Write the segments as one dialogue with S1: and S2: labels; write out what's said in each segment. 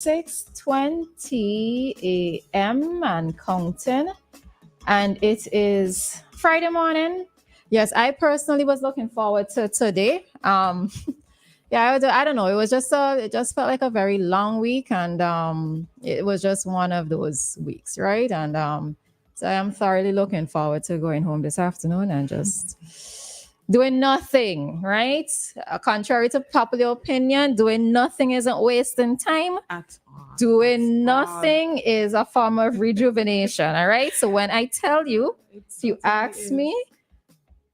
S1: 6:20 a.m. and counting, and it is Friday morning. Yes, I personally was looking forward to today. Yeah, I don't know. It just felt like a very long week, and it was just one of those weeks, right? And so I am thoroughly looking forward to going home this afternoon and just doing nothing, right? Contrary to popular opinion, doing nothing isn't wasting time.
S2: At all.
S1: Doing nothing is a form of rejuvenation, all right? So when I tell you, if you ask me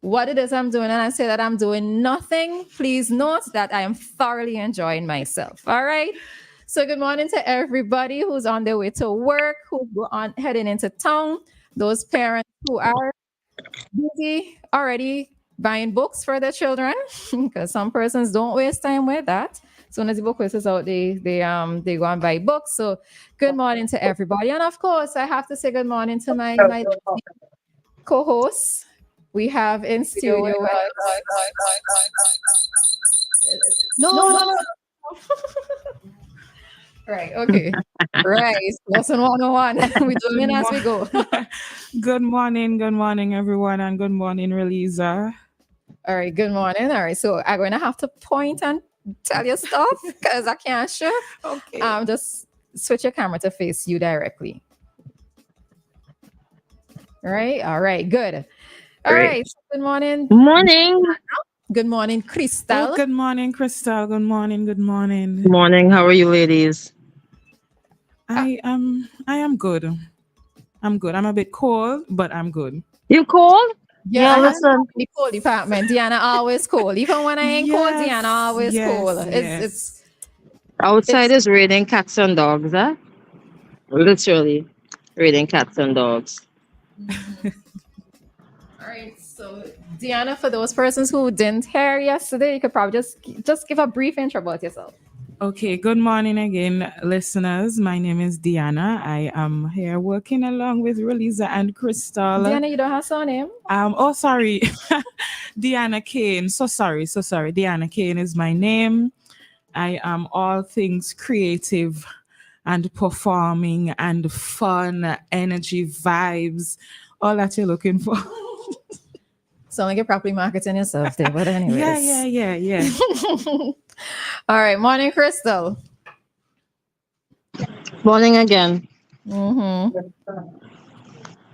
S1: what it is I'm doing, and I say that I'm doing nothing, please note that I am thoroughly enjoying myself, all right? So good morning to everybody who's on their way to work, who's heading into town, those parents who are busy already buying books for their children, because some persons don't waste time with that. As soon as the book is out, they go and buy books. So good morning to everybody. And of course, I have to say good morning to my co-hosts. We have in studio with no. Right, okay. Right. Lesson 101. We zoom in as we go.
S2: Good morning, everyone, and good morning, Roleza.
S1: All right, good morning. All right, so I'm going to have to point and tell you stuff because I can't shift.
S2: Okay.
S1: Just switch your camera to face you directly. All right, good. All right, so good morning.
S3: Morning.
S1: Good morning, Christal.
S2: Oh, good morning, Christal. Good morning.
S3: Good morning. How are you, ladies?
S2: I am good. I'm good. I'm a bit cold, but I'm good.
S3: You cold?
S1: Yeah,
S3: listen.
S1: The cold department. Diana always cold. Even when I ain't cold, Diana always cold. It's
S3: outside is raining cats and dogs, huh? Literally raining cats and dogs.
S1: All right, so Diana, for those persons who didn't hear yesterday, you could probably just give a brief intro about yourself.
S2: Okay, good morning again, listeners. My name is Diana. I am here working along with Roleza and Christal.
S1: Diana, you don't have surname?
S2: Oh, sorry. Diana Kane. So sorry. Diana Kane is my name. I am all things creative and performing and fun, energy, vibes, all that you're looking for.
S1: Sound like you're properly marketing yourself there, but anyways.
S2: Yeah.
S1: All right, morning, Christal.
S3: Morning again.
S1: Mm-hmm.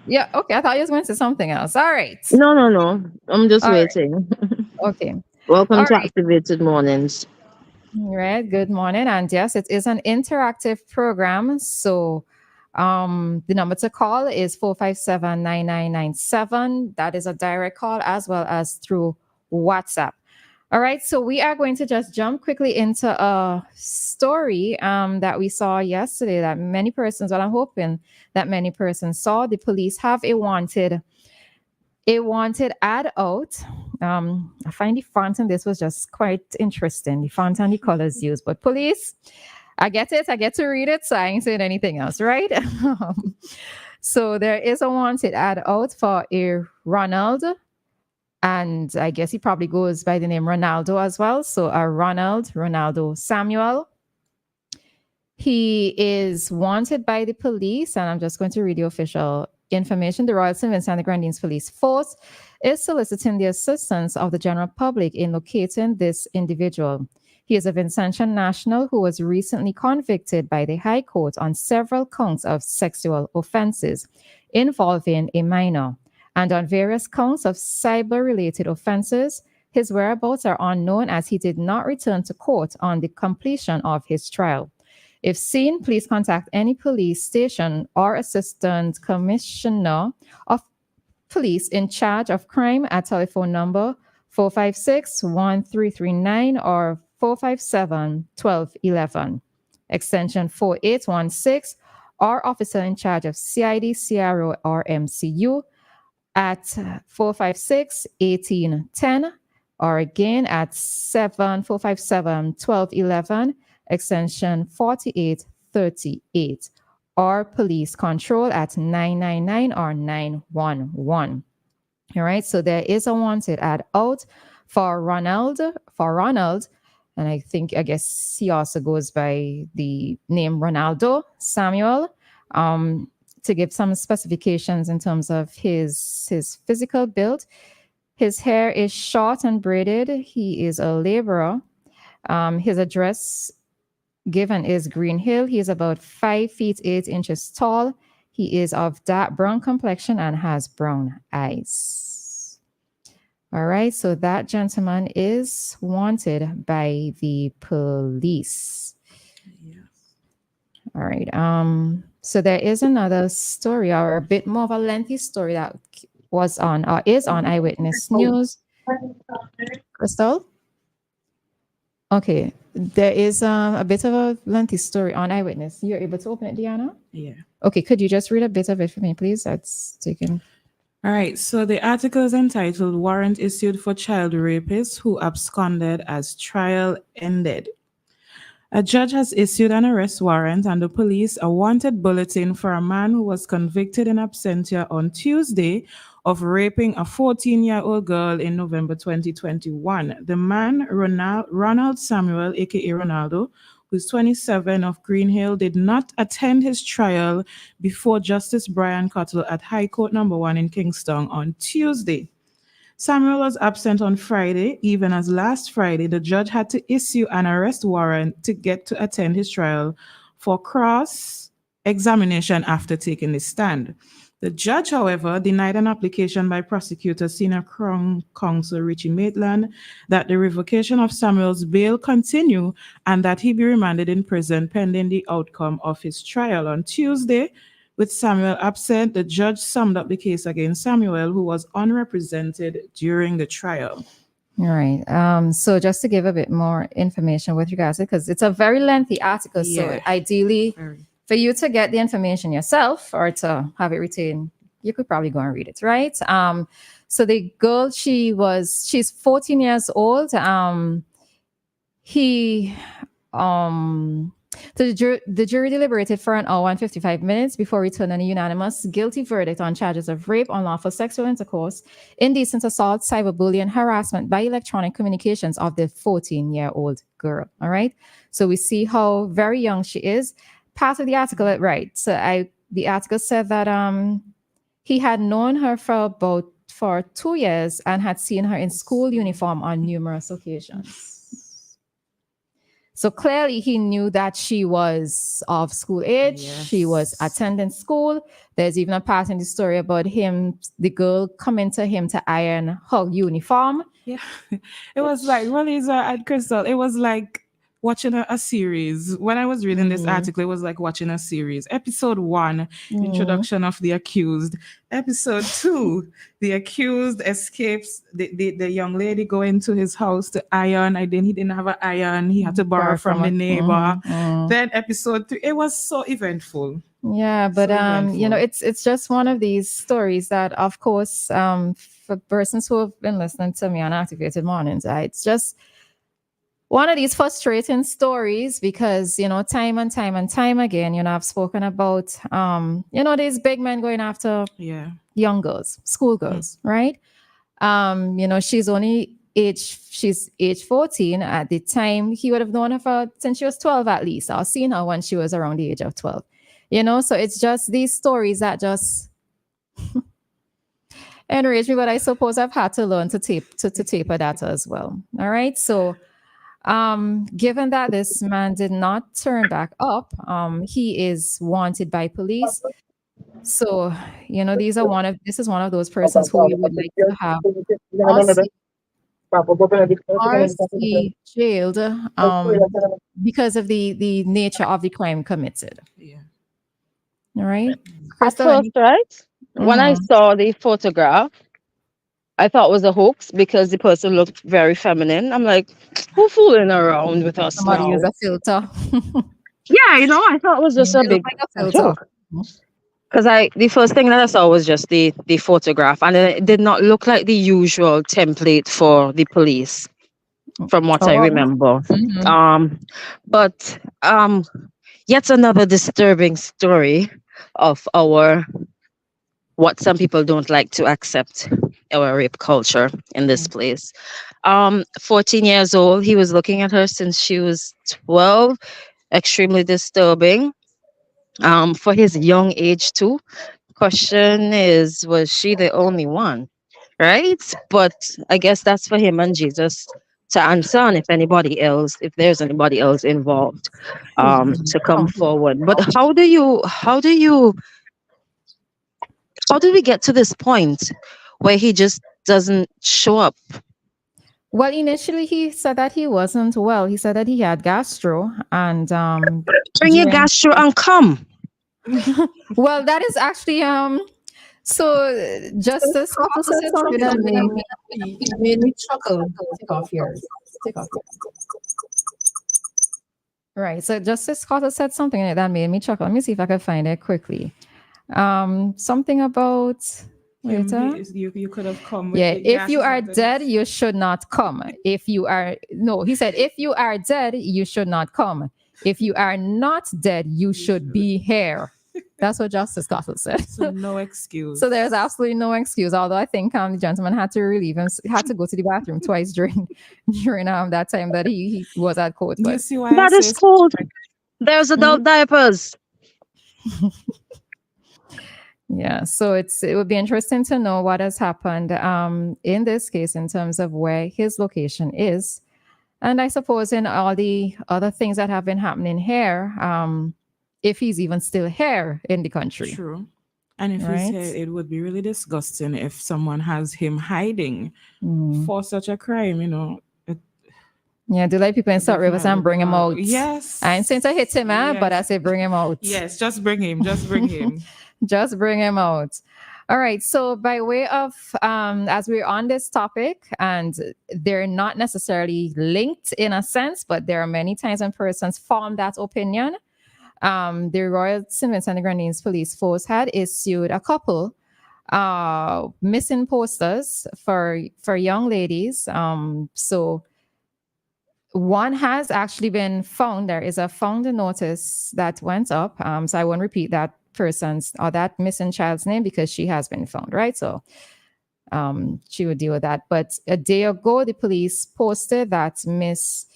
S1: Yeah, okay. I thought you was going to say something else. All right.
S3: No. I'm just waiting.
S1: Okay.
S3: Welcome to Activated Mornings.
S1: All right. Good morning. And yes, it is an interactive program. So the number to call is 457-9997. That is a direct call as well as through WhatsApp. All right, so we are going to just jump quickly into a story that we saw yesterday that many persons, well, I'm hoping that many persons saw. The police have a wanted ad out. I find the font in this was just quite interesting, the font and the colors used. But police, I get it. I get to read it, so I ain't saying anything else, right? So there is a wanted ad out for a Ronald. And I guess he probably goes by the name Ronaldo as well. So Ronaldo Samuel. He is wanted by the police, and I'm just going to read the official information. The Royal St. Vincent and the Grenadines Police Force is soliciting the assistance of the general public in locating this individual. He is a Vincentian national who was recently convicted by the High Court on several counts of sexual offenses involving a minor. And on various counts of cyber-related offenses, his whereabouts are unknown as he did not return to court on the completion of his trial. If seen, please contact any police station or assistant commissioner of police in charge of crime at telephone number 456-1339 or 457-1211, extension 4816, or officer in charge of CID, CRO, or MCU at 456-1810, or again at 457-1211, extension 4838, or police control at 999 or 911. All right, so there is a wanted ad out for Ronald. And I guess he also goes by the name Ronaldo Samuel. To give some specifications in terms of his physical build, his hair is short and braided. He is a laborer. His address given is Green Hill. He is about 5 feet 8 inches tall. He is of dark brown complexion and has brown eyes. All right, so that gentleman is wanted by the police. All right. So there is another story, or a bit more of a lengthy story that was on or is on Eyewitness News. Christal? Okay. There is a bit of a lengthy story on Eyewitness. You're able to open it, Diana?
S2: Yeah.
S1: Okay. Could you just read a bit of it for me, please? That's taken.
S2: All right. So the article is entitled Warrant Issued for Child Rapist Who Absconded as Trial Ended. A judge has issued an arrest warrant and the police a wanted bulletin for a man who was convicted in absentia on Tuesday of raping a 14-year-old girl in November 2021. The man, Ronald Samuel, aka Ronaldo, who's 27 of Green Hill, did not attend his trial before Justice Brian Cottle at High Court Number 1 in Kingston on Tuesday. Samuel was absent on Friday. Even as last Friday, the judge had to issue an arrest warrant to get to attend his trial for cross-examination after taking the stand. The judge, however, denied an application by prosecutor Senior Crown Counsel Richie Maitland that the revocation of Samuel's bail continue and that he be remanded in prison pending the outcome of his trial. On Tuesday, with Samuel absent, the judge summed up the case against Samuel, who was unrepresented during the trial.
S1: All right. So just to give a bit more information with regards to it, because it's a very lengthy article.
S2: Yeah.
S1: So ideally, for you to get the information yourself or to have it retained, you could probably go and read it, right? So the girl, she's 14 years old. The jury deliberated for an hour and 55 minutes before returning a unanimous guilty verdict on charges of rape, unlawful sexual intercourse, indecent assault, cyberbullying, harassment by electronic communications of the 14-year-old girl. All right. So we see how very young she is. Part of the article, right? So the article said that he had known her for 2 years and had seen her in school uniform on numerous occasions. So clearly he knew that she was of school age. Yes. She was attending school. There's even a part in the story about the girl coming to him to iron her uniform.
S2: Yeah. It was like Roleza and Christal. It was like watching a series. When I was reading this article, it was like watching a series. Episode 1, introduction of the accused. Episode 2, the accused escapes. The young lady going to his house to iron. He didn't have an iron. He had to borrow from the neighbor. Then episode 3, it was so eventful.
S1: Yeah, but it's just one of these stories that, of course, for persons who have been listening to me on Activated Mornings, it's just one of these frustrating stories because, time and time again, I've spoken about, these big men going after young girls, schoolgirls, right? She's age 14 at the time. He would have known her since she was 12 at least, or seen her when she was around the age of 12, so it's just these stories that just enrage me, but I suppose I've had to learn to taper that as well. All right. So, given that this man did not turn back up, he is wanted by police. So, this is one of those persons who we would like to have RC jailed because of the nature of the crime committed.
S2: Yeah.
S1: All right.
S3: At first, right? When I saw the photograph, I thought it was a hoax because the person looked very feminine. I'm like, who fooling around with us
S1: Somebody
S3: now?
S1: use a filter.
S3: Yeah, I thought it was just a big joke. Because the first thing that I saw was just the photograph, and it did not look like the usual template for the police, from what I remember. But yet another disturbing story of what some people don't like to accept. our rape culture in this place. 14 years old. He was looking at her since she was 12. Extremely disturbing. For his young age too. Question is, was she the only one? Right? But I guess that's for him and Jesus to answer, and if there's anybody else involved, to come forward. But how do we get to this point where he just doesn't show up?
S1: Well, initially he said that he wasn't well. He said that he had gastro, and
S3: Bring your gastro and come.
S1: well, that is actually so Justice Cotter said something that made me chuckle. Take off yours. Take off yours. Right. So Justice Cotter said something that made me chuckle. Let me see if I can find it quickly. Something about
S2: you could have come with
S1: if you are dead, you should not come. He said, if you are dead, you should not come. If you are not dead, you should be here. That's what Justice Cotter said.
S2: So no excuse.
S1: So there's absolutely no excuse. Although I think the gentleman had to relieve him, had to go to the bathroom twice during that time that he was at court.
S2: You
S1: But
S2: see why
S3: that is cold. There's adult diapers.
S1: Yeah, so it would be interesting to know what has happened in this case in terms of where his location is. And I suppose in all the other things that have been happening here, if he's even still here in the country.
S2: True. And if he's here, it would be really disgusting if someone has him hiding for such a crime,
S1: Yeah, do like people in South Rivers and bring him out.
S2: Yes.
S1: I ain't saying to hit him, but I say bring him out.
S2: Yes, just bring him. Just bring him.
S1: Just bring him out. All right. So by way of, as we're on this topic, and they're not necessarily linked in a sense, but there are many times when persons form that opinion. The Royal St. Vincent and the Grenadines Police Force had issued a couple missing posters for young ladies. So one has actually been found. There is a found notice that went up. So I won't repeat that person's or that missing child's name because she has been found, right? So she would deal with that. But a day ago, the police posted that Miss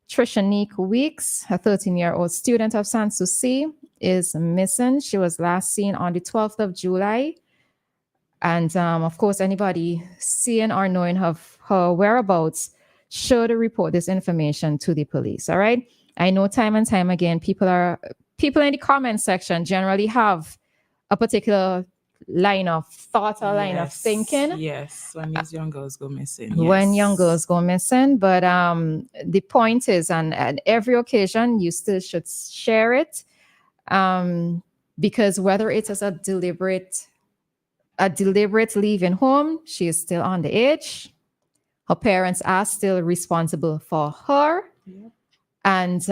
S1: Trishanique Weeks, a 13-year-old student of Sanssouci, is missing. She was last seen on the 12th of July. And of course, anybody seeing or knowing of her whereabouts should report this information to the police. All right. I know time and time again, people in the comment section generally have a particular line of thought or line of thinking.
S2: Yes, when these young girls go missing.
S1: When young girls go missing. But the point is, and at every occasion, you still should share it. Because whether it is a deliberate leaving home, she is still underage. Her parents are still responsible for her. Yep. And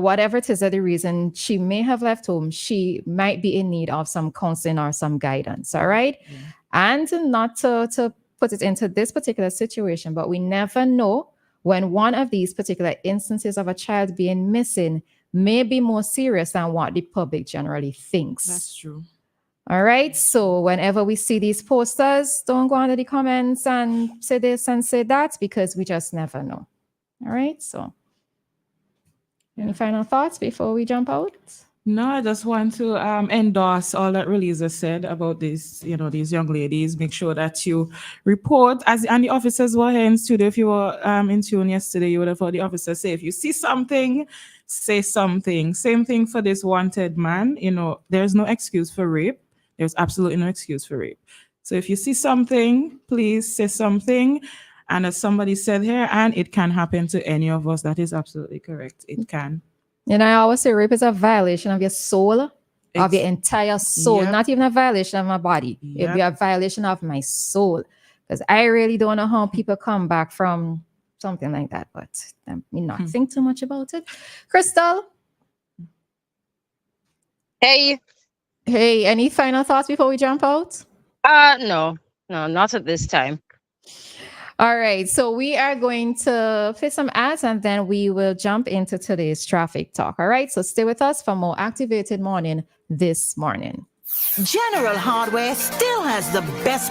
S1: whatever it is that the reason she may have left home, she might be in need of some counseling or some guidance. All right. Yeah. And not to put it into this particular situation, but we never know when one of these particular instances of a child being missing may be more serious than what the public generally thinks.
S2: That's true.
S1: All right. So whenever we see these posters, don't go under the comments and say this and say that, because we just never know. All right. So any final thoughts before we jump out?
S2: No, I just want to endorse all that Roleza said about this, these young ladies. Make sure that you report, and the officers were here in studio. If you were in tune yesterday, you would have heard the officers say, if you see something, say something. Same thing for this wanted man. There's no excuse for rape. There's absolutely no excuse for rape. So if you see something, please say something. And as somebody said here, and it can happen to any of us. That is absolutely correct. It can.
S1: And I always say rape is a violation of your soul, of your entire soul, not even a violation of my body. It'd be a violation of my soul. Because I really don't know how people come back from something like that, but I mean, not think too much about it. Christal?
S3: Hey,
S1: any final thoughts before we jump out?
S3: No, not at this time.
S1: All right, so we are going to play some ads and then we will jump into today's traffic talk. All right, so stay with us for more Activated Morning this morning.
S4: General Hardware still has the best